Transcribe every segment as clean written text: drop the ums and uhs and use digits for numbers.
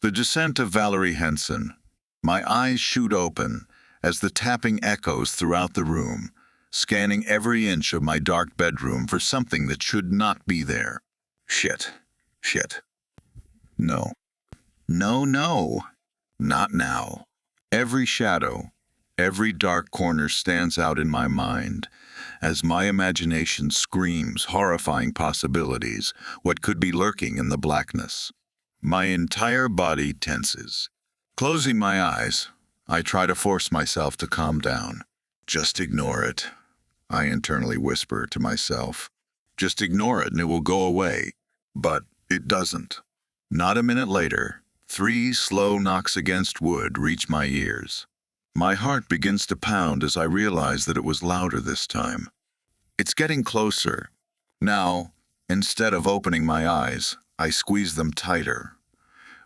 The Descent of Valerie Henson. My eyes shoot open as the tapping echoes throughout the room, scanning every inch of my dark bedroom for something that should not be there. Shit. No. No. Not now. Every shadow, every dark corner stands out in my mind as my imagination screams horrifying possibilities, what could be lurking in the blackness. My entire body tenses. Closing my eyes, I try to force myself to calm down. Just ignore it, I internally whisper to myself. Just ignore it and it will go away. But it doesn't. Not a minute later, 3 slow knocks against wood reach my ears. My heart begins to pound as I realize that it was louder this time. It's getting closer. Now, instead of opening my eyes, I squeeze them tighter,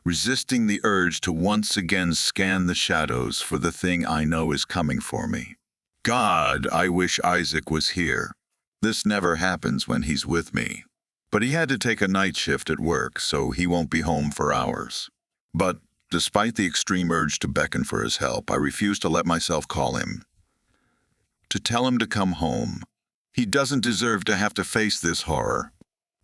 resisting the urge to once again scan the shadows for the thing I know is coming for me. God, I wish Isaac was here. This never happens when he's with me. But he had to take a night shift at work, so he won't be home for hours. But despite the extreme urge to beckon for his help, I refuse to let myself call him. To tell him to come home. He doesn't deserve to have to face this horror.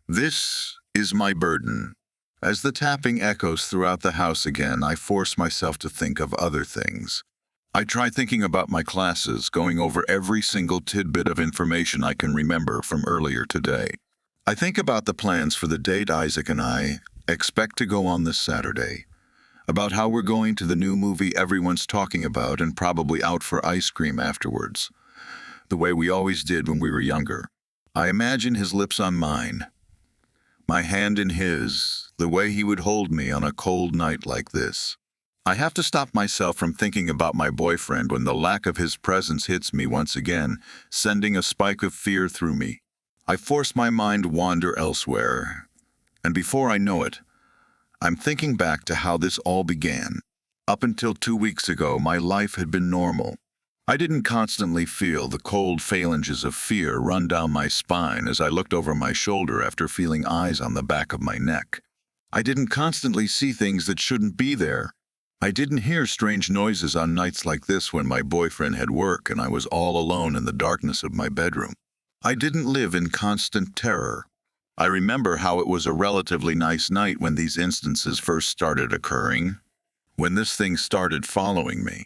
This is my burden. As the tapping echoes throughout the house again, I force myself to think of other things. I try thinking about my classes, going over every single tidbit of information I can remember from earlier today. I think about the plans for the date Isaac and I expect to go on this Saturday, about how we're going to the new movie everyone's talking about and probably out for ice cream afterwards, the way we always did when we were younger. I imagine his lips on mine, my hand in his, the way he would hold me on a cold night like this. I have to stop myself from thinking about my boyfriend when the lack of his presence hits me once again, sending a spike of fear through me. I force my mind to wander elsewhere, and before I know it, I'm thinking back to how this all began. Up until 2 weeks ago, my life had been normal. I didn't constantly feel the cold phalanges of fear run down my spine as I looked over my shoulder after feeling eyes on the back of my neck. I didn't constantly see things that shouldn't be there. I didn't hear strange noises on nights like this when my boyfriend had work and I was all alone in the darkness of my bedroom. I didn't live in constant terror. I remember how it was a relatively nice night when these instances first started occurring, when this thing started following me.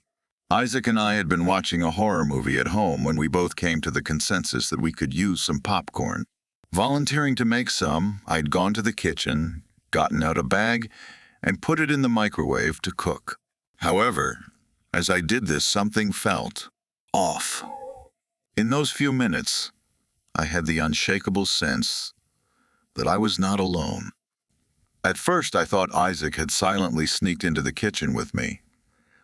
Isaac and I had been watching a horror movie at home when we both came to the consensus that we could use some popcorn. Volunteering to make some, I'd gone to the kitchen, gotten out a bag, and put it in the microwave to cook. However, as I did this, something felt off. In those few minutes, I had the unshakable sense that I was not alone. At first, I thought Isaac had silently sneaked into the kitchen with me.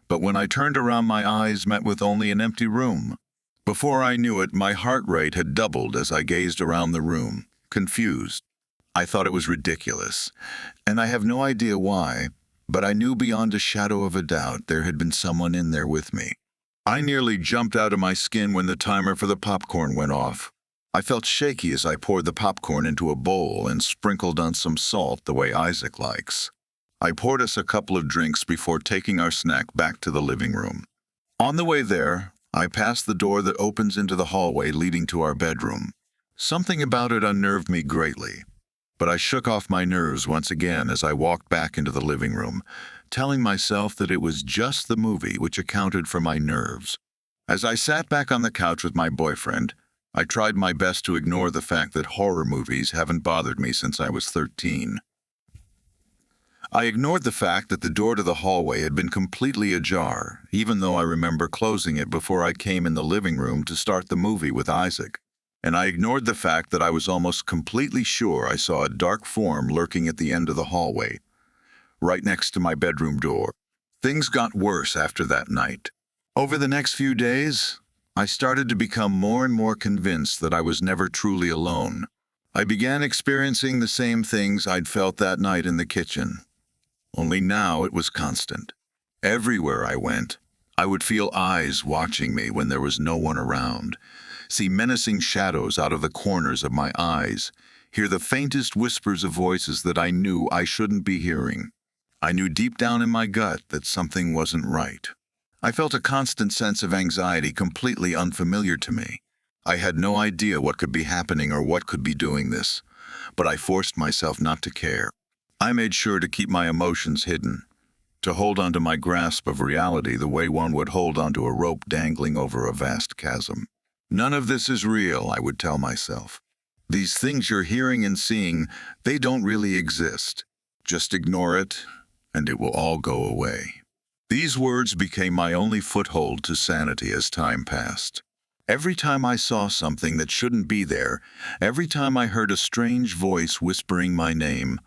But when I turned around, my eyes met with only an empty room. Before I knew it, my heart rate had doubled as I gazed around the room, confused. I thought it was ridiculous, and I have no idea why, but I knew beyond a shadow of a doubt there had been someone in there with me. I nearly jumped out of my skin when the timer for the popcorn went off. I felt shaky as I poured the popcorn into a bowl and sprinkled on some salt the way Isaac likes. I poured us a couple of drinks before taking our snack back to the living room. On the way there, I passed the door that opens into the hallway leading to our bedroom. Something about it unnerved me greatly, but I shook off my nerves once again as I walked back into the living room, telling myself that it was just the movie which accounted for my nerves. As I sat back on the couch with my boyfriend, I tried my best to ignore the fact that horror movies haven't bothered me since I was 13. I ignored the fact that the door to the hallway had been completely ajar, even though I remember closing it before I came in the living room to start the movie with Isaac. And I ignored the fact that I was almost completely sure I saw a dark form lurking at the end of the hallway, right next to my bedroom door. Things got worse after that night. Over the next few days, I started to become more and more convinced that I was never truly alone. I began experiencing the same things I'd felt that night in the kitchen. Only now it was constant. Everywhere I went, I would feel eyes watching me when there was no one around, see menacing shadows out of the corners of my eyes, hear the faintest whispers of voices that I knew I shouldn't be hearing. I knew deep down in my gut that something wasn't right. I felt a constant sense of anxiety completely unfamiliar to me. I had no idea what could be happening or what could be doing this, but I forced myself not to care. I made sure to keep my emotions hidden, to hold onto my grasp of reality the way one would hold onto a rope dangling over a vast chasm. None of this is real, I would tell myself. These things you're hearing and seeing, they don't really exist. Just ignore it, and it will all go away. These words became my only foothold to sanity as time passed. Every time I saw something that shouldn't be there, every time I heard a strange voice whispering my name,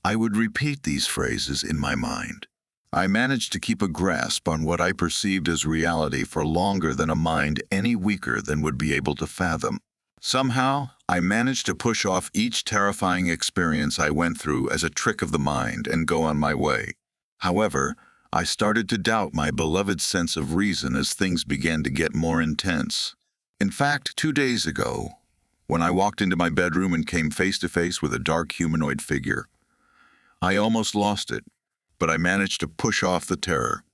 I would repeat these phrases in my mind. I managed to keep a grasp on what I perceived as reality for longer than a mind any weaker than would be able to fathom. Somehow, I managed to push off each terrifying experience I went through as a trick of the mind and go on my way. However, I started to doubt my beloved sense of reason as things began to get more intense. In fact, 2 days ago, when I walked into my bedroom and came face to face with a dark humanoid figure, I almost lost it, but I managed to push off the terror.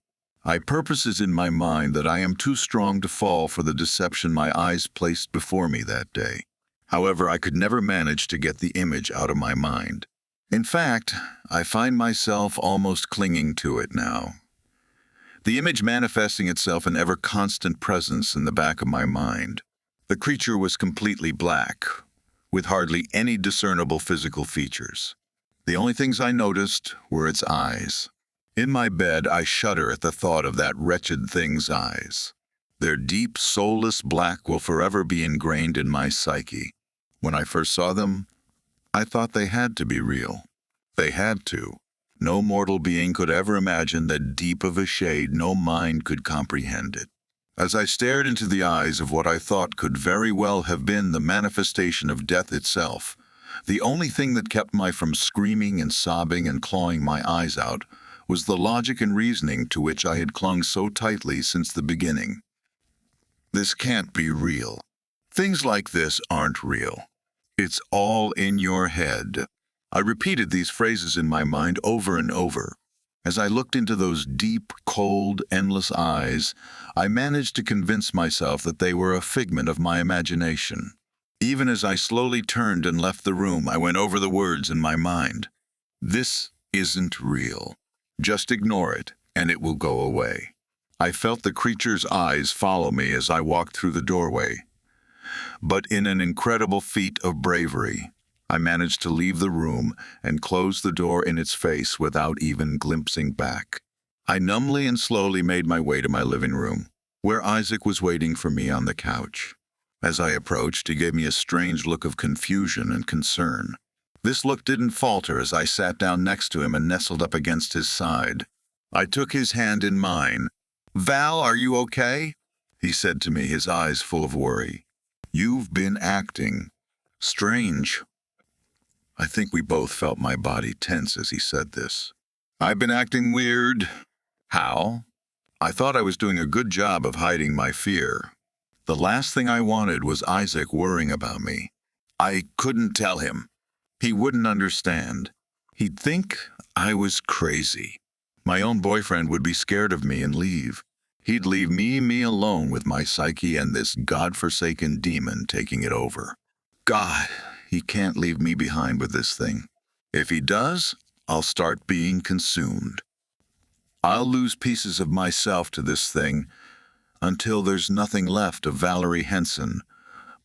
I purposes in my mind that I am too strong to fall for the deception my eyes placed before me that day. However, I could never manage to get the image out of my mind. In fact, I find myself almost clinging to it now. The image manifesting itself in ever-constant presence in the back of my mind. The creature was completely black, with hardly any discernible physical features. The only things I noticed were its eyes. In my bed, I shudder at the thought of that wretched thing's eyes. Their deep, soulless black will forever be ingrained in my psyche. When I first saw them, I thought they had to be real. They had to. No mortal being could ever imagine that deep of a shade no mind could comprehend it. As I stared into the eyes of what I thought could very well have been the manifestation of death itself, the only thing that kept me from screaming and sobbing and clawing my eyes out was the logic and reasoning to which I had clung so tightly since the beginning. This can't be real. Things like this aren't real. It's all in your head. I repeated these phrases in my mind over and over. As I looked into those deep, cold, endless eyes, I managed to convince myself that they were a figment of my imagination. Even as I slowly turned and left the room, I went over the words in my mind. This isn't real. Just ignore it, and it will go away. I felt the creature's eyes follow me as I walked through the doorway. But in an incredible feat of bravery, I managed to leave the room and close the door in its face without even glimpsing back. I numbly and slowly made my way to my living room, where Isaac was waiting for me on the couch. As I approached, he gave me a strange look of confusion and concern. This look didn't falter as I sat down next to him and nestled up against his side. I took his hand in mine. "Val, are you okay?" he said to me, his eyes full of worry. "You've been acting strange." I think we both felt my body tense as he said this. "I've been acting weird." "How?" I thought I was doing a good job of hiding my fear. The last thing I wanted was Isaac worrying about me. I couldn't tell him. He wouldn't understand. He'd think I was crazy. My own boyfriend would be scared of me and leave. He'd leave me alone with my psyche and this godforsaken demon taking it over. God, he can't leave me behind with this thing. If he does, I'll start being consumed. I'll lose pieces of myself to this thing until there's nothing left of Valerie Henson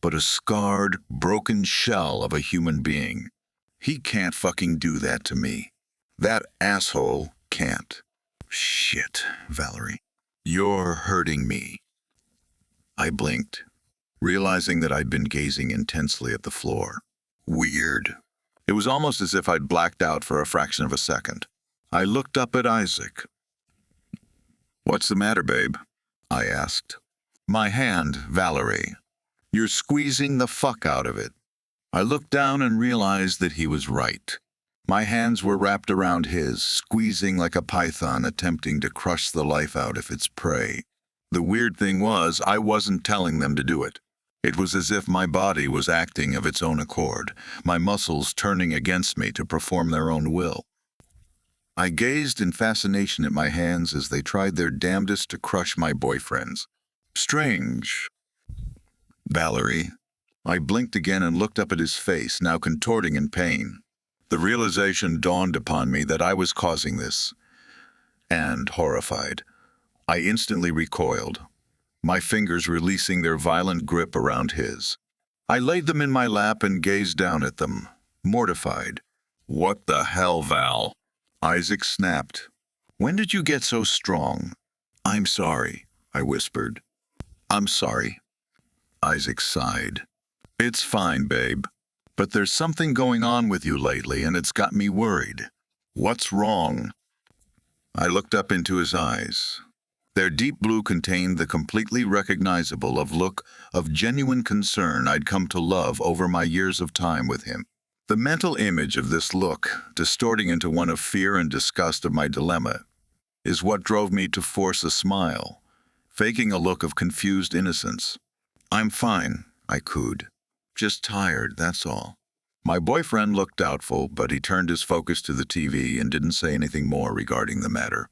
but a scarred, broken shell of a human being. He can't fucking do that to me. That asshole can't. Shit, Valerie. You're hurting me. I blinked, realizing that I'd been gazing intensely at the floor. Weird. It was almost as if I'd blacked out for a fraction of a second. I looked up at Isaac. "What's the matter, babe?" I asked. "My hand, Valerie. You're squeezing the fuck out of it." I looked down and realized that he was right. My hands were wrapped around his, squeezing like a python attempting to crush the life out of its prey. The weird thing was, I wasn't telling them to do it. It was as if my body was acting of its own accord, my muscles turning against me to perform their own will. I gazed in fascination at my hands as they tried their damnedest to crush my boyfriend's. Strange, Valerie. I blinked again and looked up at his face, now contorting in pain. The realization dawned upon me that I was causing this, and, horrified, I instantly recoiled, my fingers releasing their violent grip around his. I laid them in my lap and gazed down at them, mortified. "What the hell, Val?" Isaac snapped. "When did you get so strong?" "I'm sorry," I whispered. "I'm sorry." Isaac sighed. "It's fine, babe. But there's something going on with you lately, and it's got me worried." "What's wrong?" I looked up into his eyes. Their deep blue contained the completely recognizable look of genuine concern I'd come to love over my years of time with him. The mental image of this look, distorting into one of fear and disgust of my dilemma, is what drove me to force a smile, faking a look of confused innocence. "I'm fine," I cooed. "Just tired, that's all." My boyfriend looked doubtful, but he turned his focus to the TV and didn't say anything more regarding the matter,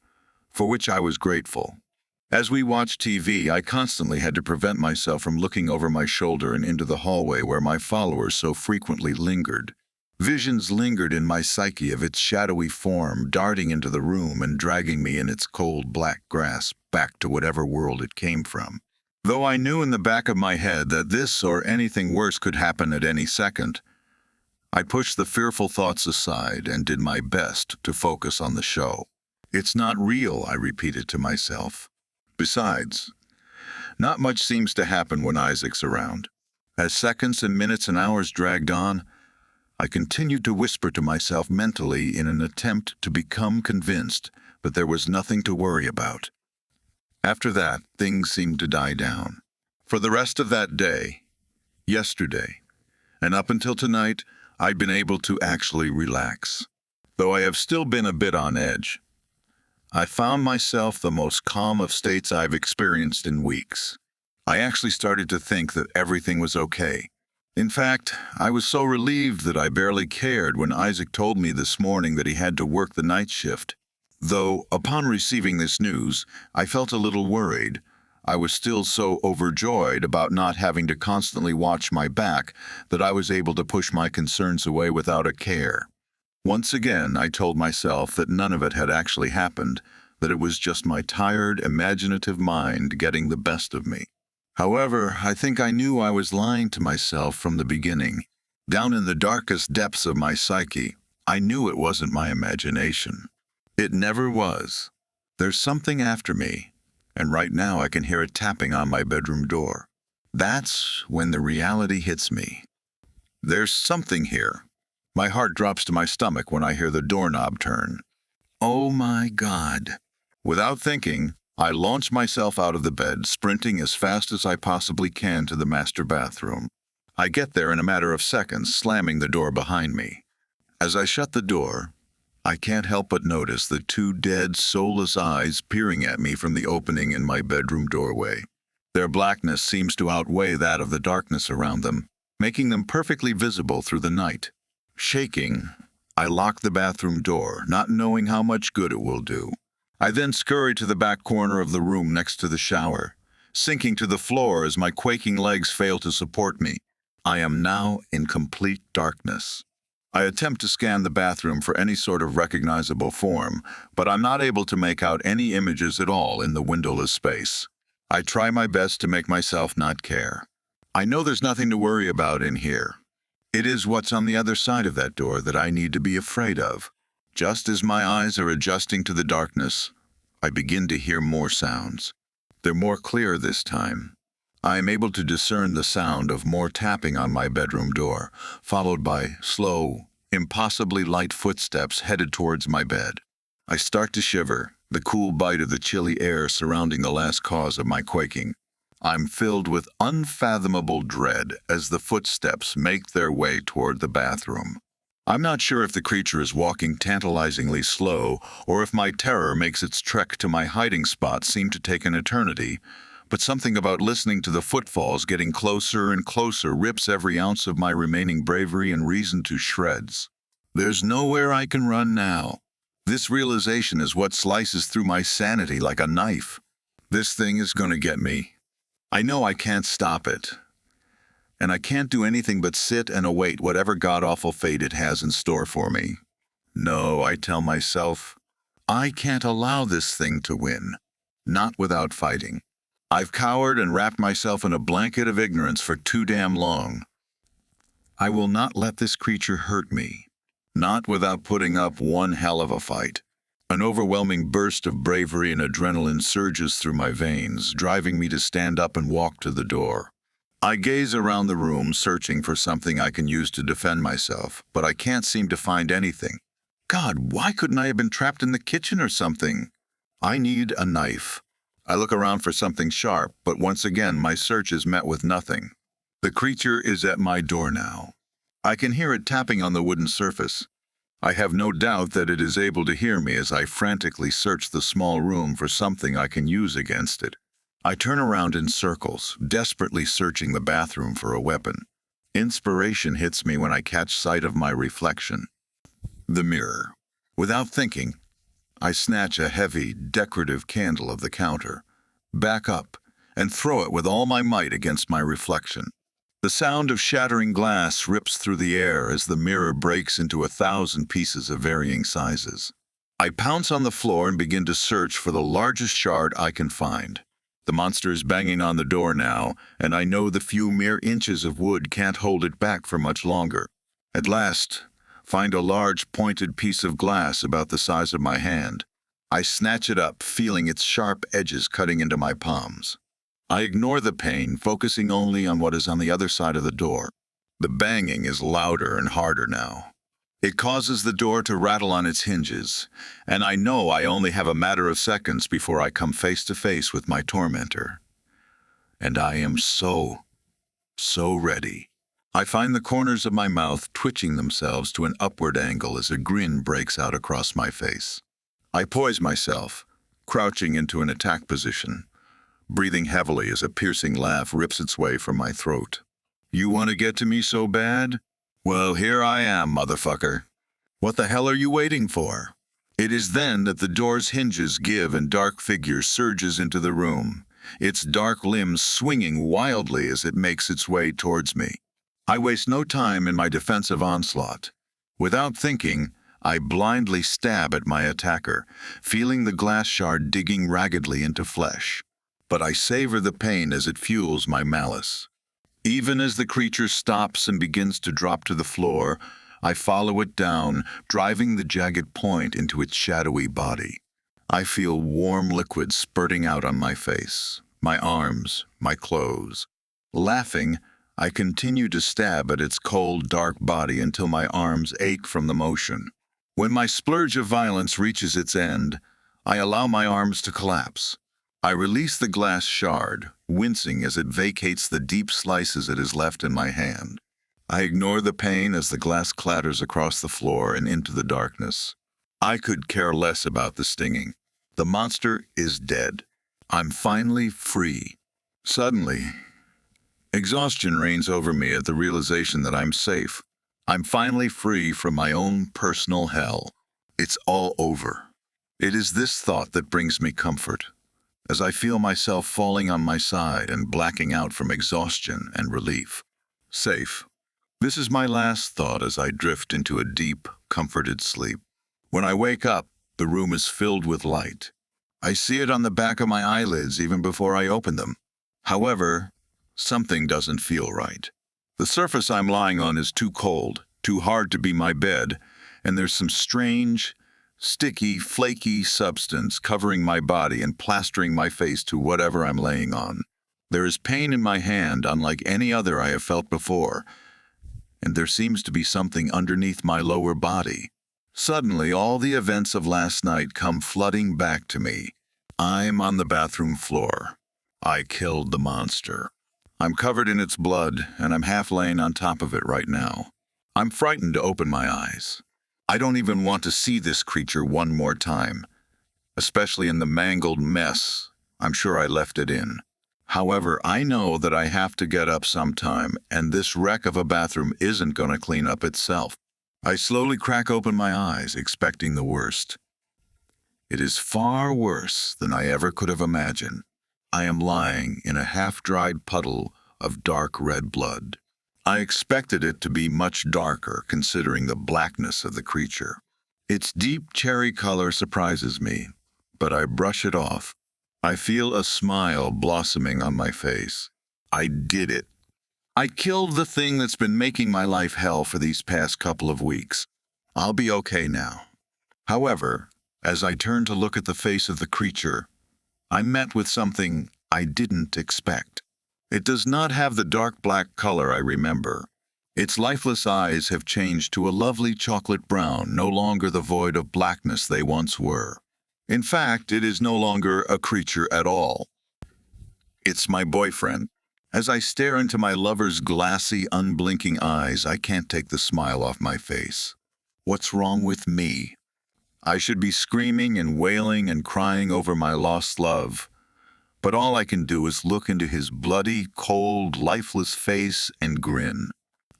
for which I was grateful. As we watched TV, I constantly had to prevent myself from looking over my shoulder and into the hallway where my followers so frequently lingered. Visions lingered in my psyche of its shadowy form darting into the room and dragging me in its cold black grasp back to whatever world it came from. Though I knew in the back of my head that this or anything worse could happen at any second, I pushed the fearful thoughts aside and did my best to focus on the show. "It's not real," I repeated to myself. Besides, not much seems to happen when Isaac's around. As seconds and minutes and hours dragged on, I continued to whisper to myself mentally in an attempt to become convinced that there was nothing to worry about. After that, things seemed to die down. For the rest of that day, yesterday, and up until tonight, I'd been able to actually relax. Though I have still been a bit on edge, I found myself the most calm of states I've experienced in weeks. I actually started to think that everything was okay. In fact, I was so relieved that I barely cared when Isaac told me this morning that he had to work the night shift. Though, upon receiving this news, I felt a little worried. I was still so overjoyed about not having to constantly watch my back that I was able to push my concerns away without a care. Once again, I told myself that none of it had actually happened, that it was just my tired, imaginative mind getting the best of me. However, I think I knew I was lying to myself from the beginning. Down in the darkest depths of my psyche, I knew it wasn't my imagination. It never was. There's something after me, and right now I can hear it tapping on my bedroom door. That's when the reality hits me. There's something here. My heart drops to my stomach when I hear the doorknob turn. Oh my God. Without thinking, I launch myself out of the bed, sprinting as fast as I possibly can to the master bathroom. I get there in a matter of seconds, slamming the door behind me. As I shut the door, I can't help but notice the two dead, soulless eyes peering at me from the opening in my bedroom doorway. Their blackness seems to outweigh that of the darkness around them, making them perfectly visible through the night. Shaking, I lock the bathroom door, not knowing how much good it will do. I then scurry to the back corner of the room next to the shower, sinking to the floor as my quaking legs fail to support me. I am now in complete darkness. I attempt to scan the bathroom for any sort of recognizable form, but I'm not able to make out any images at all in the windowless space. I try my best to make myself not care. I know there's nothing to worry about in here. It is what's on the other side of that door that I need to be afraid of. Just as my eyes are adjusting to the darkness, I begin to hear more sounds. They're more clear this time. I am able to discern the sound of more tapping on my bedroom door, followed by slow, impossibly light footsteps headed towards my bed. I start to shiver, the cool bite of the chilly air surrounding the last cause of my quaking. I'm filled with unfathomable dread as the footsteps make their way toward the bathroom. I'm not sure if the creature is walking tantalizingly slow or if my terror makes its trek to my hiding spot seem to take an eternity, but something about listening to the footfalls getting closer and closer rips every ounce of my remaining bravery and reason to shreds. There's nowhere I can run now. This realization is what slices through my sanity like a knife. This thing is gonna get me. I know I can't stop it. And I can't do anything but sit and await whatever god-awful fate it has in store for me. No, I tell myself, I can't allow this thing to win. Not without fighting. I've cowered and wrapped myself in a blanket of ignorance for too damn long. I will not let this creature hurt me. Not without putting up one hell of a fight. An overwhelming burst of bravery and adrenaline surges through my veins, driving me to stand up and walk to the door. I gaze around the room, searching for something I can use to defend myself, but I can't seem to find anything. God, why couldn't I have been trapped in the kitchen or something? I need a knife. I look around for something sharp, but once again my search is met with nothing. The creature is at my door now. I can hear it tapping on the wooden surface. I have no doubt that it is able to hear me as I frantically search the small room for something I can use against it. I turn around in circles, desperately searching the bathroom for a weapon. Inspiration hits me when I catch sight of my reflection. The mirror. Without thinking, I snatch a heavy, decorative candle of the counter, back up, and throw it with all my might against my reflection. The sound of shattering glass rips through the air as the mirror breaks into 1,000 pieces of varying sizes. I pounce on the floor and begin to search for the largest shard I can find. The monster is banging on the door now, and I know the few mere inches of wood can't hold it back for much longer. At last, find a large pointed piece of glass about the size of my hand. I snatch it up, feeling its sharp edges cutting into my palms. I ignore the pain, focusing only on what is on the other side of the door. The banging is louder and harder now. It causes the door to rattle on its hinges, and I know I only have a matter of seconds before I come face to face with my tormentor. And I am so ready. I find the corners of my mouth twitching themselves to an upward angle as a grin breaks out across my face. I poise myself, crouching into an attack position, breathing heavily as a piercing laugh rips its way from my throat. You want to get to me so bad? Well, here I am, motherfucker. What the hell are you waiting for? It is then that the door's hinges give and dark figure surges into the room, its dark limbs swinging wildly as it makes its way towards me. I waste no time in my defensive onslaught. Without thinking, I blindly stab at my attacker, feeling the glass shard digging raggedly into flesh. But I savor the pain as it fuels my malice. Even as the creature stops and begins to drop to the floor, I follow it down, driving the jagged point into its shadowy body. I feel warm liquid spurting out on my face, my arms, my clothes. Laughing, I continue to stab at its cold, dark body until my arms ache from the motion. When my splurge of violence reaches its end, I allow my arms to collapse. I release the glass shard, wincing as it vacates the deep slices it has left in my hand. I ignore the pain as the glass clatters across the floor and into the darkness. I could care less about the stinging. The monster is dead. I'm finally free. Suddenly, exhaustion reigns over me at the realization that I'm safe. I'm finally free from my own personal hell. It's all over. It is this thought that brings me comfort, as I feel myself falling on my side and blacking out from exhaustion and relief. Safe. This is my last thought as I drift into a deep, comforted sleep. When I wake up, the room is filled with light. I see it on the back of my eyelids even before I open them. However, something doesn't feel right. The surface I'm lying on is too cold, too hard to be my bed, and there's some strange, sticky, flaky substance covering my body and plastering my face to whatever I'm laying on. There is pain in my hand unlike any other I have felt before, and there seems to be something underneath my lower body. Suddenly, all the events of last night come flooding back to me. I'm on the bathroom floor. I killed the monster. I'm covered in its blood, and I'm half laying on top of it right now. I'm frightened to open my eyes. I don't even want to see this creature one more time, especially in the mangled mess I'm sure I left it in. However, I know that I have to get up sometime, and this wreck of a bathroom isn't going to clean up itself. I slowly crack open my eyes, expecting the worst. It is far worse than I ever could have imagined. I am lying in a half-dried puddle of dark red blood. I expected it to be much darker, considering the blackness of the creature. Its deep cherry color surprises me, but I brush it off. I feel a smile blossoming on my face. I did it. I killed the thing that's been making my life hell for these past couple of weeks. I'll be okay now. However, as I turned to look at the face of the creature, I met with something I didn't expect. It does not have the dark black color I remember. Its lifeless eyes have changed to a lovely chocolate brown, no longer the void of blackness they once were. In fact, it is no longer a creature at all. It's my boyfriend. As I stare into my lover's glassy, unblinking eyes, I can't take the smile off my face. What's wrong with me? I should be screaming and wailing and crying over my lost love, but all I can do is look into his bloody, cold, lifeless face and grin.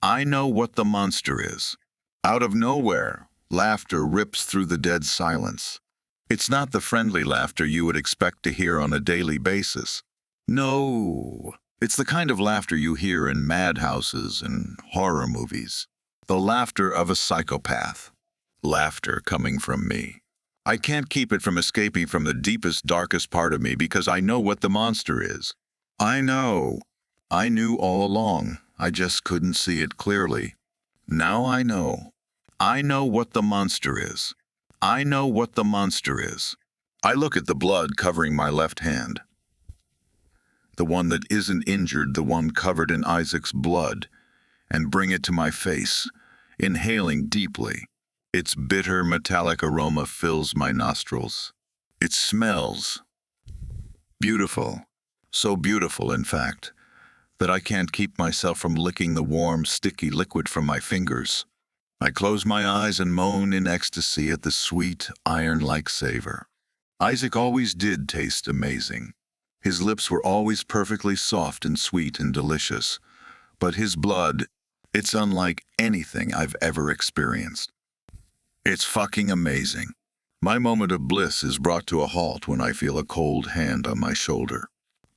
I know what the monster is. Out of nowhere, laughter rips through the dead silence. It's not the friendly laughter you would expect to hear on a daily basis. No, it's the kind of laughter you hear in madhouses and horror movies. The laughter of a psychopath. Laughter coming from me. I can't keep it from escaping from the deepest, darkest part of me because I know what the monster is. I know. I knew all along. I just couldn't see it clearly. Now I know. I know what the monster is. I know what the monster is. I look at the blood covering my left hand. The one that isn't injured, the one covered in Isaac's blood, and bring it to my face, inhaling deeply. Its bitter, metallic aroma fills my nostrils. It smells beautiful. So beautiful, in fact, that I can't keep myself from licking the warm, sticky liquid from my fingers. I close my eyes and moan in ecstasy at the sweet, iron-like savor. Isaac always did taste amazing. His lips were always perfectly soft and sweet and delicious. But his blood, it's unlike anything I've ever experienced. It's fucking amazing. My moment of bliss is brought to a halt when I feel a cold hand on my shoulder.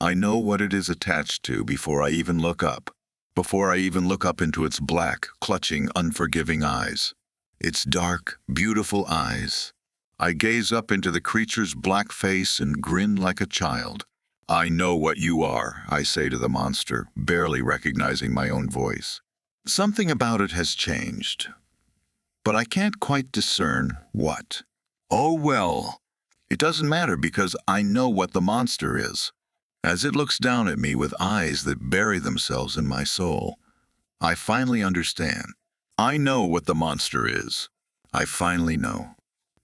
I know what it is attached to before I even look up. Before I even look up into its black, clutching, unforgiving eyes. Its dark, beautiful eyes. I gaze up into the creature's black face and grin like a child. I know what you are, I say to the monster, barely recognizing my own voice. Something about it has changed, but I can't quite discern what. Oh well, it doesn't matter because I know what the monster is. As it looks down at me with eyes that bury themselves in my soul, I finally understand. I know what the monster is. I finally know.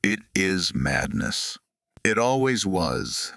It is madness. It always was.